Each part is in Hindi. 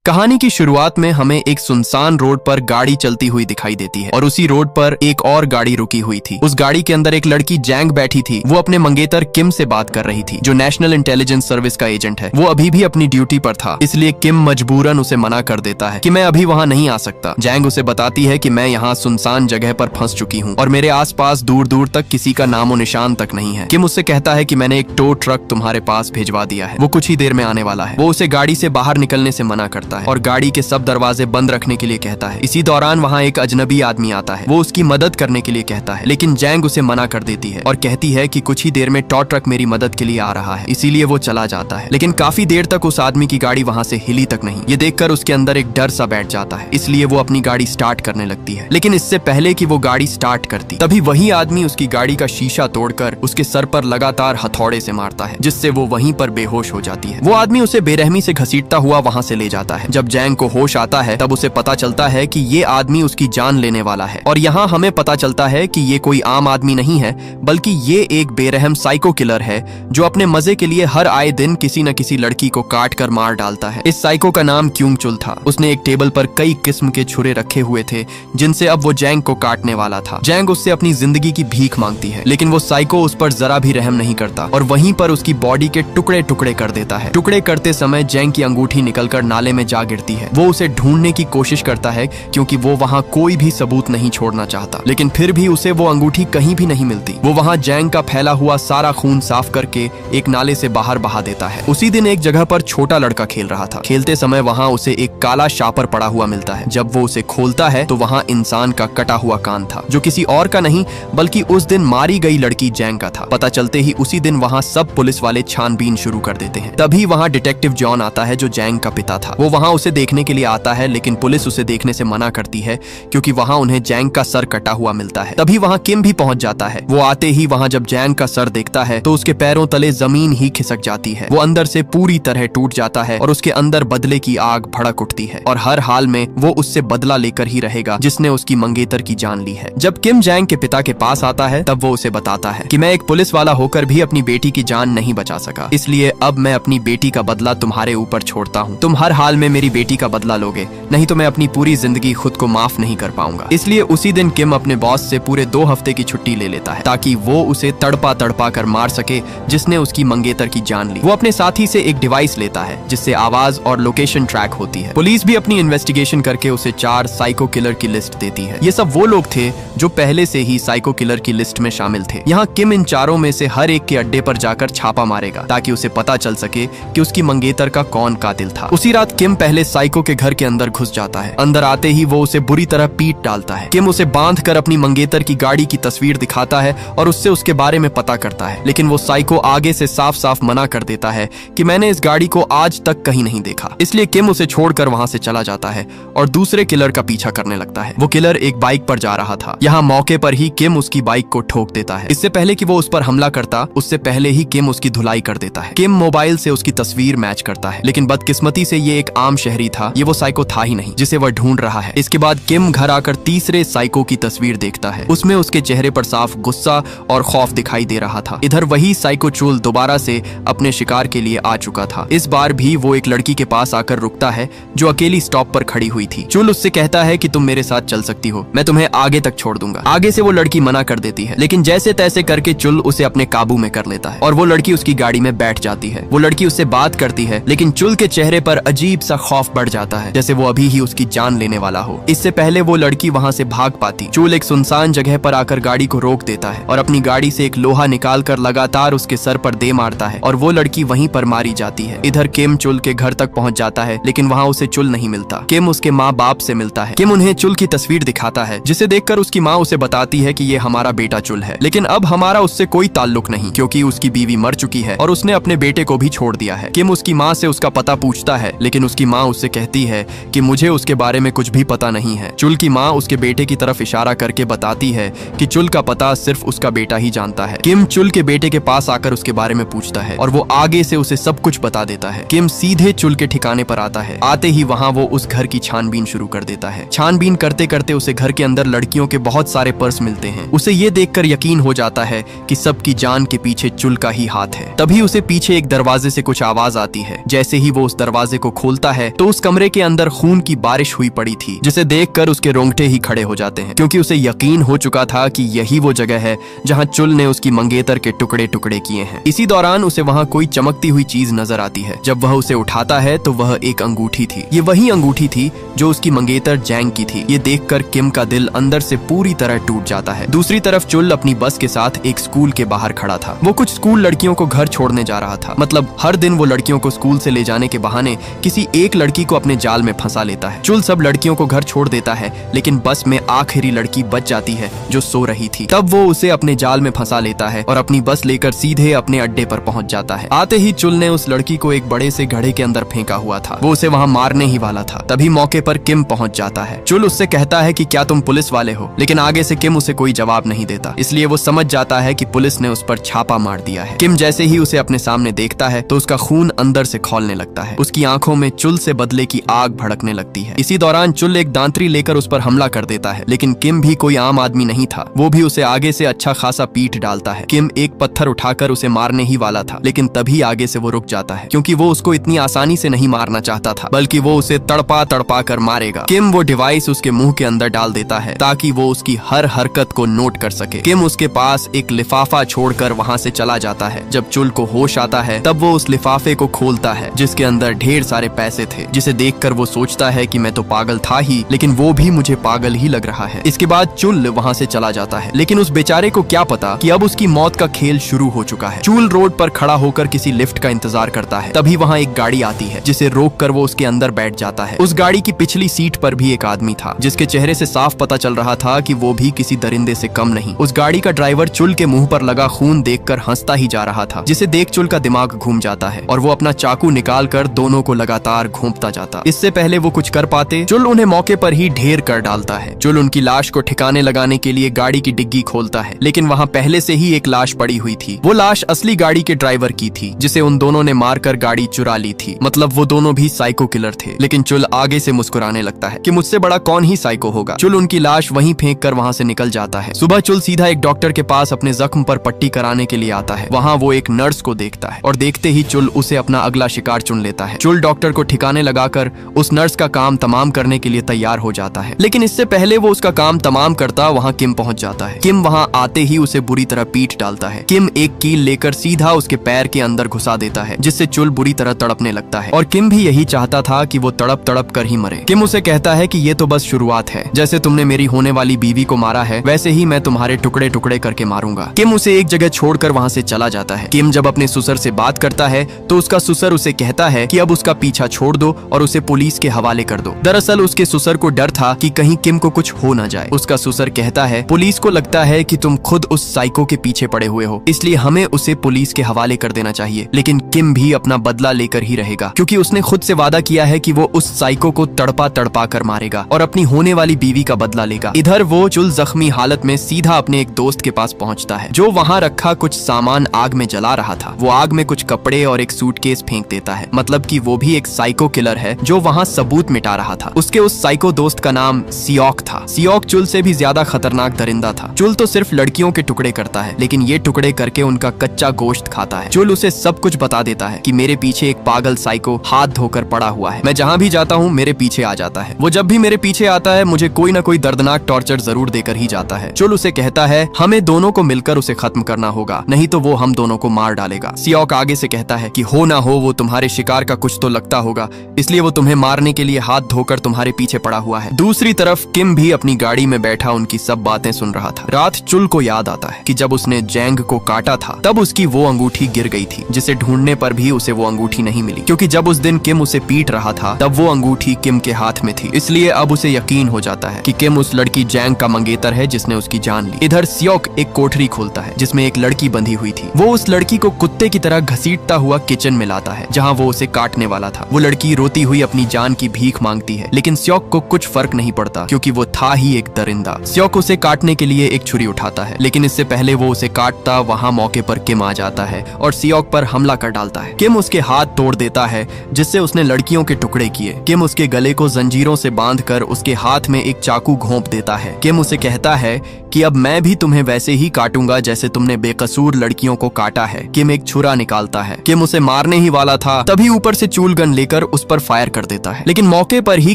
कहानी की शुरुआत में हमें एक सुनसान रोड पर गाड़ी चलती हुई दिखाई देती है और उसी रोड पर एक और गाड़ी रुकी हुई थी। उस गाड़ी के अंदर एक लड़की जैंग बैठी थी। वो अपने मंगेतर किम से बात कर रही थी, जो नेशनल इंटेलिजेंस सर्विस का एजेंट है। वो अभी भी अपनी ड्यूटी पर था, इसलिए किम मजबूरन उसे मना कर देता है कि मैं अभी वहाँ नहीं आ सकता। जैंग उसे बताती है कि मैं यहाँ सुनसान जगह पर फंस चुकी हूँ और मेरे आसपास दूर दूर तक किसी का नामो निशान तक नहीं है। किम उससे कहता है कि मैंने एक टो ट्रक तुम्हारे पास भिजवा दिया है, वो कुछ ही देर में आने वाला है। वो उसे गाड़ी से बाहर निकलने से मना करता है और गाड़ी के सब दरवाजे बंद रखने के लिए कहता है। इसी दौरान वहाँ एक अजनबी आदमी आता है। वो उसकी मदद करने के लिए कहता है, लेकिन जैंग उसे मना कर देती है और कहती है कि कुछ ही देर में टॉ ट्रक मेरी मदद के लिए आ रहा है, इसीलिए वो चला जाता है। लेकिन काफी देर तक उस आदमी की गाड़ी वहाँ से हिली तक नहीं। ये देखकर उसके अंदर एक डर सा बैठ जाता है, इसलिए वो अपनी गाड़ी स्टार्ट करने लगती है। लेकिन इससे पहले कि वो गाड़ी स्टार्ट करती, तभी वही आदमी उसकी गाड़ी का शीशा तोड़कर उसके सर पर लगातार हथौड़े से मारता है, जिससे वो वहीं पर बेहोश हो जाती है। वो आदमी उसे बेरहमी से घसीटता हुआ वहाँ से ले जाता है। जब जैंग को होश आता है तब उसे पता चलता है कि ये आदमी उसकी जान लेने वाला है। और यहाँ हमें पता चलता है कि ये कोई आम आदमी नहीं है, बल्कि ये एक बेरहम साइको किलर है जो अपने मजे के लिए हर आए दिन किसी न किसी लड़की को काट कर मार डालता है। इस साइको का नाम क्यूंग चुल था। उसने एक टेबल पर कई किस्म के छुरे रखे हुए थे, जिनसे अब वो जैंग को काटने वाला था। जैंग उससे अपनी जिंदगी की भीख मांगती है, लेकिन वो साइको उस पर जरा भी रहम नहीं करता और वहीं पर उसकी बॉडी के टुकड़े टुकड़े कर देता है। टुकड़े करते समय जैंग की अंगूठी निकलकर नाले में जा गिरती है। वो उसे ढूंढने की कोशिश करता है, क्योंकि वो वहाँ कोई भी सबूत नहीं छोड़ना चाहता, लेकिन फिर भी उसे वो अंगूठी कहीं भी नहीं मिलती। वो वहाँ जैंग का फैला हुआ सारा खून साफ करके एक नाले से बाहर बहा देता है। उसी दिन एक जगह पर छोटा लड़का खेल रहा था। खेलते समय वहाँ उसे एक काला शापर पड़ा हुआ मिलता है। जब वो उसे खोलता है तो वहाँ इंसान का कटा हुआ कान था, जो किसी और का नहीं बल्कि उस दिन मारी गई लड़की जैंग का था। पता चलते ही उसी दिन वहाँ सब पुलिस वाले छानबीन शुरू कर देते हैं। तभी वहाँ डिटेक्टिव जॉन आता है, जो जैंग का पिता था। वो वहाँ उसे देखने के लिए आता है, लेकिन पुलिस उसे देखने से मना करती है, क्योंकि वहाँ उन्हें जैंग का सर कटा हुआ मिलता है। तभी वहाँ किम भी पहुंच जाता है। वो आते ही वहाँ जब जैंग का सर देखता है तो उसके पैरों तले जमीन ही खिसक जाती है। वो अंदर से पूरी तरह टूट जाता है और उसके अंदर बदले की आग भड़क उठती है और हर हाल में वो उससे बदला लेकर ही रहेगा, जिसने उसकी मंगेतर की जान ली है। जब किम जैंग के पिता के पास आता है तब वो उसे बताता है कि मैं एक पुलिस वाला होकर भी अपनी बेटी की जान नहीं बचा सका, इसलिए अब मैं अपनी बेटी का बदला तुम्हारे ऊपर छोड़ता हूँ। तुम हर हाल में मेरी बेटी का बदला लोगे, नहीं तो मैं अपनी पूरी जिंदगी खुद को माफ नहीं कर पाऊंगा। इसलिए उसी दिन किम अपने बॉस से पूरे 2 हफ्ते की छुट्टी ले लेता है, ताकि वो उसे तड़पा तड़पा कर मार सके, जिसने उसकी मंगेतर की जान ली। वो अपने साथी से एक डिवाइस लेता है, जिससे आवाज और लोकेशन ट्रैक होती है। पुलिस भी अपनी इन्वेस्टिगेशन करके उसे 4 साइको किलर की लिस्ट देती है। ये सब वो लोग थे जो पहले से ही साइको किलर की लिस्ट में शामिल थे। यहाँ किम इन चारों में से हर एक के अड्डे पर जाकर छापा मारेगा, ताकि उसे पता चल सके कि उसकी मंगेतर का कौन कातिल था। उसी रात किम पहले साइको के घर के अंदर घुस जाता है। अंदर आते ही वो उसे बुरी तरह पीट डालता है। किम उसे बांधकर अपनी मंगेतर की गाड़ी की तस्वीर दिखाता है और उससे उसके बारे में पता करता है, लेकिन वो साइको आगे से साफ साफ मना कर देता है कि मैंने इस गाड़ी को आज तक कहीं नहीं देखा। इसलिए किम उसे छोड़कर वहां से चला जाता है और दूसरे किलर का पीछा करने लगता है। वो किलर एक बाइक पर जा रहा था। यहाँ मौके पर ही किम उसकी बाइक को ठोक देता है। इससे पहले कि वो उस पर हमला करता, उससे पहले ही किम उसकी धुलाई कर देता है। किम मोबाइल से उसकी तस्वीर मैच करता है, लेकिन बदकिस्मती से ये एक आम शहरी था। ये वो साइको था ही नहीं जिसे वह ढूंढ रहा है। इसके बाद किम घर आकर तीसरे साइको की तस्वीर देखता है। उसमें उसके चेहरे पर साफ गुस्सा और खौफ दिखाई दे रहा था। इधर वही साइको चुल दोबारा से अपने शिकार के लिए आ चुका था। इस बार भी वो एक लड़की के पास आकर रुकता है, जो अकेली स्टॉप पर खड़ी हुई थी। चुल उससे कहता है कि तुम मेरे साथ चल सकती हो, मैं तुम्हें आगे तक छोड़ दूंगा। आगे से वो लड़की मना कर देती है, लेकिन जैसे तैसे करके चुल उसे अपने काबू में कर लेता है और वो लड़की उसकी गाड़ी में बैठ जाती है। वो लड़की उससे बात करती है, लेकिन चुल के चेहरे पर अजीब सा खौफ बढ़ जाता है, जैसे वो अभी ही उसकी जान लेने वाला हो। इससे पहले वो लड़की वहाँ से भाग पाती, चुल एक सुनसान जगह पर आकर गाड़ी को रोक देता है और अपनी गाड़ी से एक लोहा निकालकर लगातार उसके सर पर दे मारता है और वो लड़की वहीं पर मारी जाती है। इधर किम चुल के घर तक पहुंच जाता है, लेकिन वहाँ उसे चुल नहीं मिलता। किम उसके माँ बाप से मिलता है। किम उन्हें चुल की तस्वीर दिखाता है, जिसे देखकर उसकी माँ उसे बताती है कि ये हमारा बेटा चुल है, लेकिन अब हमारा उससे कोई ताल्लुक नहीं, क्योंकि उसकी बीवी मर चुकी है और उसने अपने बेटे को भी छोड़ दिया है। किम उसकी माँ से उसका पता पूछता है, लेकिन उसकी माँ उससे कहती है कि मुझे उसके बारे में कुछ भी पता नहीं है। चुल की माँ उसके बेटे की तरफ इशारा करके बताती है कि चुल का पता सिर्फ उसका बेटा ही जानता है। किम चुल के बेटे के पास आकर उसके बारे में पूछता है और वो आगे से उसे सब कुछ बता देता है। किम सीधे चुल के ठिकाने पर आता है। आते ही वहाँ वो उस घर की छानबीन शुरू कर देता है। छानबीन करते करते उसे घर के अंदर लड़कियों के बहुत सारे पर्स मिलते हैं। उसे ये देखकर यकीन हो जाता है कि सबकी जान के पीछे चुल का ही हाथ है। तभी उसे पीछे एक दरवाजे से कुछ आवाज आती है। जैसे ही वो उस दरवाजे को खोलता है तो उस कमरे के अंदर खून की बारिश हुई पड़ी थी, जिसे देखकर उसके रोंगटे ही खड़े हो जाते हैं, क्योंकि उसे यकीन हो चुका था कि यही वो जगह है जहां चुल ने उसकी मंगेतर के टुकड़े टुकड़े किए हैं। इसी दौरान उसे वहां कोई चमकती हुई चीज नजर आती है। जब वह उसे उठाता है तो वह एक अंगूठी थी। ये वही अंगूठी थी जो उसकी मंगेतर जैंग की थी। ये देखकर किम का दिल अंदर से पूरी तरह टूट जाता है। दूसरी तरफ चुल अपनी बस के साथ एक स्कूल के बाहर खड़ा था। वो कुछ स्कूल लड़कियों को घर छोड़ने जा रहा था। मतलब हर दिन वो लड़कियों को स्कूल से ले जाने के बहाने किसी एक लड़की को अपने जाल में फंसा लेता है। चुल सब लड़कियों को घर छोड़ देता है, लेकिन बस में आखिरी लड़की बच जाती है जो सो रही थी। तब वो उसे अपने जाल में फंसा लेता है और अपनी बस लेकर सीधे अपने अड्डे पर पहुंच जाता है। आते ही चुल ने उस लड़की को एक बड़े से घड़े के अंदर फेंका हुआ था। वो उसे वहां मारने ही वाला था। तभी मौके पर किम पहुंच जाता है। चुल उससे कहता है कि क्या तुम पुलिस वाले हो, लेकिन आगे से किम उसे कोई जवाब नहीं देता। इसलिए वो समझ जाता है कि पुलिस ने उस पर छापा मार दिया है। किम जैसे ही उसे अपने सामने देखता है तो उसका खून अंदर से खौलने लगता है। उसकी आंखों में चुल से बदले की आग भड़कने लगती है। इसी दौरान चुल एक दांतरी लेकर उस पर हमला कर देता है, लेकिन किम भी कोई आम आदमी नहीं था। वो भी उसे आगे से अच्छा खासा पीट डालता है। किम एक पत्थर उठाकर उसे मारने ही वाला था, लेकिन तभी आगे से वो रुक जाता है, क्योंकि वो उसको इतनी आसानी से नहीं मारना चाहता था, बल्कि वो उसे तड़पा तड़पा कर मारेगा। किम वो डिवाइस उसके मुंह के अंदर डाल देता है ताकि वो उसकी हर हरकत को नोट कर सके। किम उसके पास एक लिफाफा छोड़कर वहां से चला जाता है। जब चुल को होश आता है तब वो उस लिफाफे को खोलता है, जिसके अंदर ढेर सारे पैसे थे, जिसे देखकर वो सोचता है कि मैं तो पागल था ही, लेकिन वो भी मुझे पागल ही लग रहा है। इसके बाद चुल वहां से चला जाता है, लेकिन उस बेचारे को क्या पता कि अब उसकी मौत का खेल शुरू हो चुका है। चुल रोड पर खड़ा होकर किसी लिफ्ट का इंतजार करता है। तभी वहां एक गाड़ी आती है, जिसे रोक कर वो उसके अंदर बैठ जाता है। उस गाड़ी की पिछली सीट पर भी एक आदमी था, जिसके चेहरे से साफ पता चल रहा था कि वो भी किसी दरिंदे से कम नहीं। उस गाड़ी का ड्राइवर चुल के मुंह पर लगा खून देखकर हंसता ही जा रहा था, जिसे देख चुल का दिमाग घूम जाता है और वो अपना चाकू निकाल कर दोनों को लगातार घोंपता जाता। इससे पहले वो कुछ कर पाते, चुल उन्हें मौके पर ही ढेर कर डालता है। चुल उनकी लाश को ठिकाने लगाने के लिए गाड़ी की डिग्गी खोलता है, लेकिन वहाँ पहले से ही एक लाश पड़ी हुई थी। वो लाश असली गाड़ी के ड्राइवर की थी, जिसे उन दोनों ने मारकर गाड़ी चुरा ली थी। मतलब वो दोनों भी साइको किलर थे। लेकिन चुल आगे से मुस्कुराने लगता है कि मुझसे बड़ा कौन ही साइको होगा। चुल उनकी लाश वहीं फेंक कर वहाँ से निकल जाता है। सुबह चुल सीधा एक डॉक्टर के पास अपने जख्म पर पट्टी कराने के लिए आता है। वहाँ वो एक नर्स को देखता है और देखते ही चुल उसे अपना अगला शिकार चुन लेता है। चुल डॉक्टर को ठिकाने लगाकर उस नर्स का काम तमाम करने के लिए तैयार हो जाता है, लेकिन इससे पहले वो उसका काम तमाम करता वहाँ किम पहुँच जाता है। किम वहाँ आते ही उसे बुरी तरह पीट डालता है। किम एक कील लेकर सीधा उसके पैर के अंदर घुसा देता है, जिससे चुल बुरी तरह तड़पने लगता है और किम भी यही चाहता था कि वो तड़प तड़प कर ही मरे। किम उसे कहता है कि ये तो बस शुरुआत है। जैसे तुमने मेरी होने वाली बीवी को मारा है, वैसे ही मैं तुम्हारे टुकड़े टुकड़े करके मारूंगा। किम उसे एक जगह छोड़कर वहाँ से चला जाता है। किम जब अपने ससुर से बात करता है तो उसका ससुर उसे कहता है कि अब उसका पीछा छोड़ दो और उसे पुलिस के हवाले कर दो। दरअसल उसके ससुर को डर था कि कहीं किम को कुछ हो ना जाए। उसका ससुर कहता है, पुलिस को लगता है कि तुम खुद उस साइको के पीछे पड़े हुए हो, इसलिए हमें उसे पुलिस के हवाले कर देना चाहिए। लेकिन किम भी अपना बदला लेकर ही रहेगा, क्योंकि उसने खुद से वादा किया है कि वो उस साइको को तड़पा तड़पा कर मारेगा और अपनी होने वाली बीवी का बदला लेगा। इधर वो चुल जख्मी हालत में सीधा अपने एक दोस्त के पास पहुंचता है, जो वहां रखा कुछ सामान आग में जला रहा था। वो आग में कुछ कपड़े और एक सूटकेस फेंक देता है। मतलब कि वो भी एक साइको किलर है जो वहां सबूत मिटा रहा था। उसके उस साइको दोस्त का नाम सियोक था। सियोक चुल से भी ज्यादा खतरनाक दरिंदा था। चुल तो सिर्फ लड़कियों के टुकड़े करता है, लेकिन ये टुकड़े करके उनका कच्चा गोश्त खाता है। चुल उसे सब कुछ बता देता है कि मेरे पीछे एक पागल साइको हाथ धोकर पड़ा हुआ है। मैं जहाँ भी जाता हूँ मेरे पीछे आ जाता है। वो जब भी मेरे पीछे आता है मुझे कोई ना कोई दर्दनाक टॉर्चर जरूर देकर ही जाता है। चुल उसे कहता है, हमें दोनों को मिलकर उसे खत्म करना होगा, नहीं तो वो हम दोनों को मार डालेगा। सियोक आगे से कहता है कि हो ना हो वो तुम्हारे शिकार का कुछ तो लगता होगा, इसलिए वो तुम्हें मारने के लिए हाथ धोकर तुम्हारे पीछे पड़ा हुआ है। दूसरी तरफ किम भी अपनी गाड़ी में बैठा उनकी सब बातें सुन रहा था। रात चुल को याद आता है कि जब उसने जैंग को काटा था तब उसकी वो अंगूठी गिर गई थी, जिसे ढूंढने पर भी उसे वो अंगूठी नहीं मिली, क्योंकि जब उस दिन किम उसे पीट रहा था तब वो अंगूठी किम के हाथ में थी। इसलिए अब उसे यकीन हो जाता है कि किम उस लड़की जैंग का मंगेतर है जिसने उसकी जान ली। इधर सियोक एक कोठरी खोलता है जिसमें एक लड़की बंधी हुई थी। वो उस लड़की को कुत्ते की तरह घसीटता हुआ किचन में लाता है, जहाँ वो उसे काटने वाला था। वो लड़की रोती हुई अपनी जान की भीख मांगती है, लेकिन सियोक को कुछ फर्क नहीं पड़ता, क्योंकि वो था ही एक दरिंदा। सियोक उसे काटने के लिए एक छुरी उठाता है, लेकिन इससे पहले वो उसे काटता वहाँ मौके पर किम आ जाता है और सियोक पर हमला कर डालता है। किम उसके हाथ तोड़ देता है जिससे उसने लड़कियों के टुकड़े किए। किम उसके गले को जंजीरों से बांधकर उसके हाथ में एक चाकू घोंप देता है। किम उसे कहता है कि अब मैं भी तुम्हें वैसे ही काटूंगा जैसे तुमने बेकसूर लड़कियों को काटा है। किम एक छुरा निकालता है। किम उसे मारने ही वाला था, तभी ऊपर से चूल गन लेकर कर उस पर फायर कर देता है, लेकिन मौके पर ही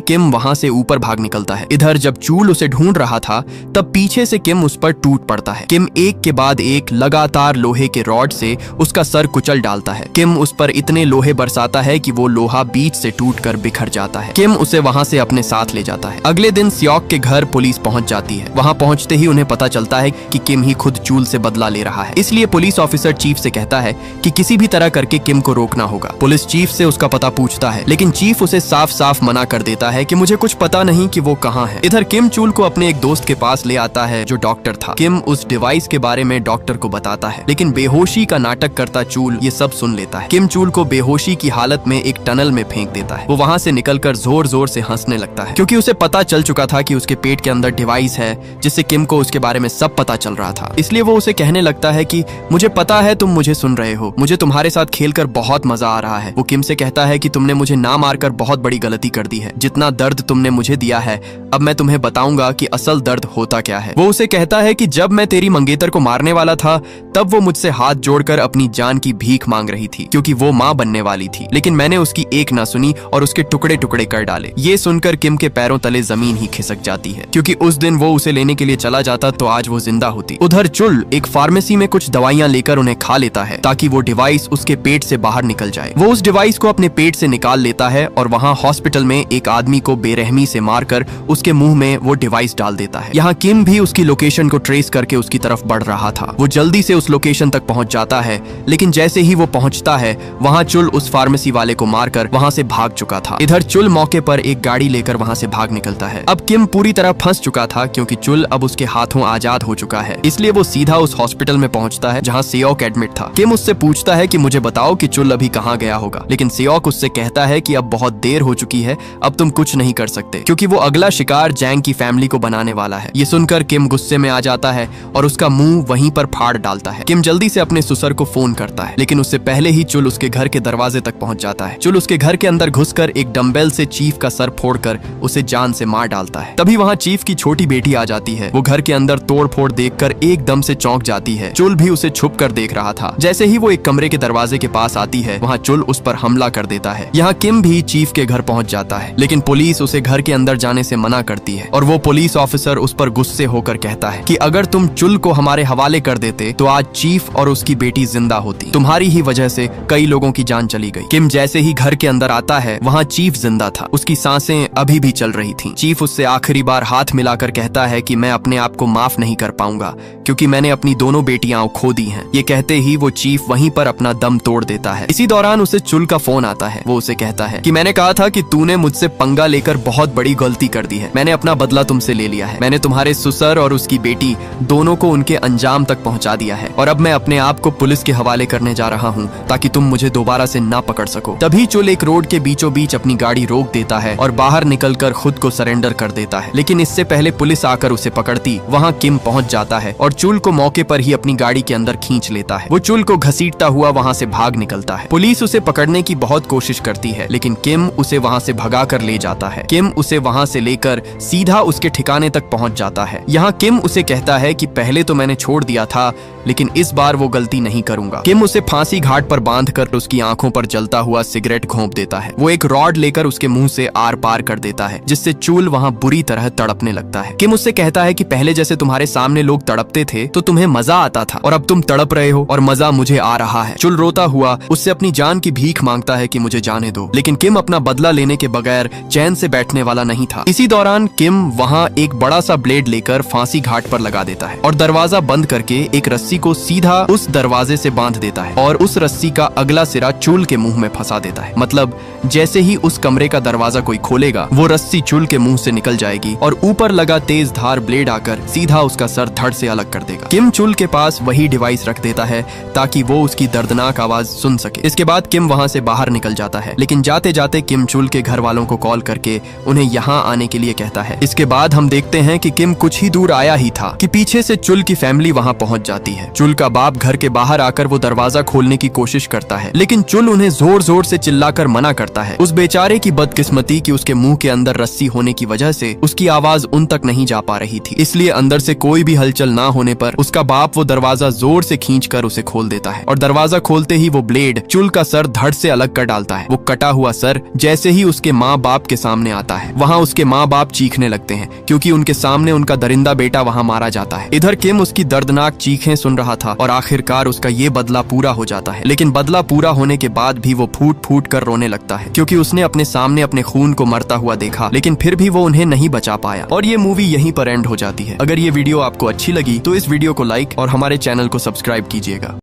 किम वहां से ऊपर भाग निकलता है। इधर जब चूल उसे ढूंढ रहा था तब पीछे से किम उस पर टूट पड़ता है। किम एक के बाद एक लगातार लोहे के रॉड से उसका सर कुचल डालता है। किम उस पर इतने लोहे बरसाता है कि वो लोहा बीच से टूटकर बिखर जाता है। किम उसे वहां से अपने साथ ले जाता है। अगले दिन सियोक के घर पुलिस पहुंच जाती है। वहां पहुंचते ही उन्हें पता चलता है कि किम ही खुद चूल से बदला ले रहा है। इसलिए पुलिस ऑफिसर चीफ से कहता है कि किसी भी तरह करके किम को रोकना होगा। पुलिस चीफ से उसका पता पूछता है, लेकिन चीफ उसे साफ साफ मना कर देता है कि मुझे कुछ पता नहीं कि वो कहाँ है। इधर किम चूल को अपने एक दोस्त के पास ले आता है जो डॉक्टर था। किम उस डिवाइस के बारे में डॉक्टर को बताता है, लेकिन बेहोशी का नाटक करता चूल ये सब सुन लेता है। किम चूल को बेहोशी की हालत में एक टनल में फेंक देता है। वो वहाँ से निकलकर जोर जोर से हंसने लगता है, क्योंकि उसे पता चल चुका था कि उसके पेट के अंदर डिवाइस है जिससे किम को उसके बारे में सब पता चल रहा था। इसलिए वो उसे कहने लगता है कि मुझे पता है तुम मुझे सुन रहे हो, मुझे तुम्हारे साथ खेलकर बहुत मजा आ रहा है। वो किम से कहता है कि तुमने मुझे ना मारकर बहुत बड़ी गलती कर दी है। जितना दर्द तुमने मुझे दिया है अब मैं तुम्हें बताऊंगा कि असल दर्द होता क्या है। वो उसे कहता है कि जब मैं तेरी मंगेतर को मारने वाला था तब वो मुझसे हाथ जोड़कर अपनी जान की भीख मांग रही थी, क्योंकि वो माँ बनने वाली थी, लेकिन मैंने उसकी एक ना सुनी और उसके टुकड़े टुकड़े कर डाले। ये सुनकर किम के पैरों तले जमीन ही खिसक जाती है, क्योंकि उस दिन वो उसे लेने के लिए चला जाता तो आज वो जिंदा होती। उधर चुल एक फार्मेसी में कुछ दवाइयां लेकर उन्हें खा लेता है ताकि वो डिवाइस उसके पेट से बाहर निकल जाए। वो उस डिवाइस को अपने पेट से निकाल लेता है और वहाँ हॉस्पिटल में एक आदमी को बेरहमी से मारकर उसके मुंह में वो डिवाइस डाल देता है। यहाँ किम भी उसकी लोकेशन को ट्रेस करके उसकी तरफ बढ़ रहा था। वो जल्दी से उस लोकेशन तक पहुंच जाता है, लेकिन जैसे ही वो पहुंचता है वहाँ चुल उस फार्मेसी वाले को मारकर वहाँ से भाग चुका था। इधर चुल मौके पर एक गाड़ी लेकर वहाँ से भाग निकलता है। अब किम पूरी तरह फंस चुका था, क्योंकि चुल अब उसके हाथों आजाद हो चुका है। इसलिए वो सीधा उस हॉस्पिटल में पहुंचता है जहाँ सियोक एडमिट था। किम उससे पूछता है कि मुझे बताओ कि चुल अभी कहाँ गया होगा, लेकिन सियोक उससे कहता है कि अब बहुत देर हो चुकी है, अब तुम कुछ नहीं कर सकते, क्योंकि वो अगला शिकार जैंग की फैमिली को बनाने वाला है। ये सुनकर किम गुस्से में आ जाता है और उसका मुंह वहीं पर फाड़ डालता है। किम जल्दी से अपने ससुर को फोन करता है, लेकिन उससे पहले ही चुल उसके घर के दरवाजे तक पहुंच जाता है। चुल उसके घर के अंदर घुसकर एक डंबेल से चीफ का सर फोड़कर उसे जान से मार डालता है। तभी वहाँ चीफ की छोटी बेटी आ जाती है। वो घर के अंदर तोड़ फोड़ देखकर एकदम से चौंक जाती है। चुल भी उसे छुप कर देख रहा था। जैसे ही वो एक कमरे के दरवाजे के पास आती है वहाँ चुल उस पर हमला कर देता है। यहाँ किम भी चीफ के घर पहुंच जाता है, लेकिन पुलिस उसे घर के अंदर जाने से मना करती है और वो पुलिस ऑफिसर उस पर गुस्से होकर कहता है कि अगर तुम चुल को हमारे हवाले कर देते तो आज चीफ और उसकी बेटी जिंदा होती। तुम्हारी ही वजह से कई लोगों की जान चली गई। किम जैसे ही घर के अंदर आता है वहाँ चीफ जिंदा था। उसकी सांसें अभी भी चल रही थी। चीफ उससे आखिरी बार हाथ मिलाकर कहता है कि मैं अपने आप को माफ नहीं कर पाऊंगा, क्योंकि मैंने अपनी दोनों बेटियां खो दी हैं। ये कहते ही वो चीफ वहीं पर अपना दम तोड़ देता है। इसी दौरान उसे चुल का फोन आता है। वो उसे कहता है कि मैंने कहा था कि तूने मुझसे पंगा लेकर बहुत बड़ी गलती कर दी है। मैंने अपना बदला तुमसे ले लिया है। मैंने तुम्हारे ससुर और उसकी बेटी दोनों को उनके अंजाम तक पहुंचा दिया है और अब मैं अपने आप को पुलिस के हवाले करने जा रहा हूँ ताकि तुम मुझे दोबारा से ना पकड़ सको। तभी चुल एक रोड के बीचों बीच अपनी गाड़ी रोक देता है और बाहर निकलकर खुद को सरेंडर कर देता है, लेकिन इससे पहले पुलिस आकर उसे पकड़ती वहाँ किम पहुंच जाता है और चुल को मौके पर ही अपनी गाड़ी के अंदर खींच लेता है। वो चुल को घसीटता हुआ वहाँ से भाग निकलता है। पुलिस उसे पकड़ने की बहुत कोशिश करती है, लेकिन किम उसे वहाँ से भगा कर ले जाता है। किम उसे वहाँ से लेकर सीधा उसके ठिकाने तक पहुँच जाता है। यहाँ किम उसे कहता है कि पहले तो मैंने छोड़ दिया था, लेकिन इस बार वो गलती नहीं करूंगा। किम उसे फांसी घाट पर बांधकर उसकी आंखों पर जलता हुआ सिगरेट घोंप देता है। वो एक रॉड लेकर उसके मुंह से आर पार कर देता है, जिससे चुल वहाँ बुरी तरह तड़पने लगता है। किम उससे कहता है कि पहले जैसे तुम्हारे सामने लोग तड़पते थे तो तुम्हें मजा आता था और अब तुम तड़प रहे हो और मजा मुझे आ रहा है। चुल रोता हुआ उससे अपनी जान की भीख मांगता है कि मुझे जाने दो, लेकिन किम अपना बदला लेने के बगैर चैन से बैठने वाला नहीं था। इसी दौरान किम वहाँ एक बड़ा सा ब्लेड लेकर फांसी घाट पर लगा देता है और दरवाजा बंद करके एक रस्सी को सीधा उस दरवाजे से बांध देता है और उस रस्सी का अगला सिरा चुल के मुंह में फंसा देता है। मतलब जैसे ही उस कमरे का दरवाजा कोई खोलेगा वो रस्सी चुल के मुंह से निकल जाएगी और ऊपर लगा तेज धार ब्लेड आकर सीधा उसका सर धड़ से अलग कर देगा। किम चुल के पास वही डिवाइस रख देता है ताकि वो उसकी दर्दनाक आवाज सुन सके। इसके बाद किम वहाँ से बाहर निकल जाता है, लेकिन जाते जाते किम चुल के घर वालों को कॉल करके उन्हें यहाँ आने के लिए कहता है। इसके बाद हम देखते हैं कि किम कुछ ही दूर आया ही था कि पीछे से चुल की फैमिली वहाँ पहुँच जाती है। चुल का बाप घर के बाहर आकर वो दरवाजा खोलने की कोशिश करता है, लेकिन चुल उन्हें जोर जोर से चिल्लाकर मना करता है। उस बेचारे की बदकिस्मती कि उसके मुंह के अंदर रस्सी होने की वजह से उसकी आवाज उन तक नहीं जा पा रही थी, इसलिए अंदर से कोई भी हलचल ना होने पर उसका बाप वो दरवाजा जोर से खींचकर उसे खोल देता है और दरवाजा खोलते ही वो ब्लेड चुल का सर धड़ से अलग कर डालता है। वो कटा हुआ सर जैसे ही उसके माँ बाप के सामने आता है, वहाँ उसके माँ बाप चीखने लगते हैं क्योंकि उनके सामने उनका दरिंदा बेटा वहाँ मारा जाता है। इधर किम उसकी दर्दनाक चीखें सुन रहा था और आखिरकार उसका ये बदला पूरा हो जाता है। लेकिन बदला पूरा होने के बाद भी वो फूट फूट कर रोने लगता है क्योंकि उसने अपने सामने अपने खून को मरता हुआ देखा, लेकिन फिर भी वो उन्हें नहीं बचा पाया। और ये मूवी यहीं पर एंड हो जाती है। अगर ये वीडियो आपको अच्छी लगी तो इस वीडियो को लाइक और हमारे चैनल को सब्सक्राइब कीजिएगा।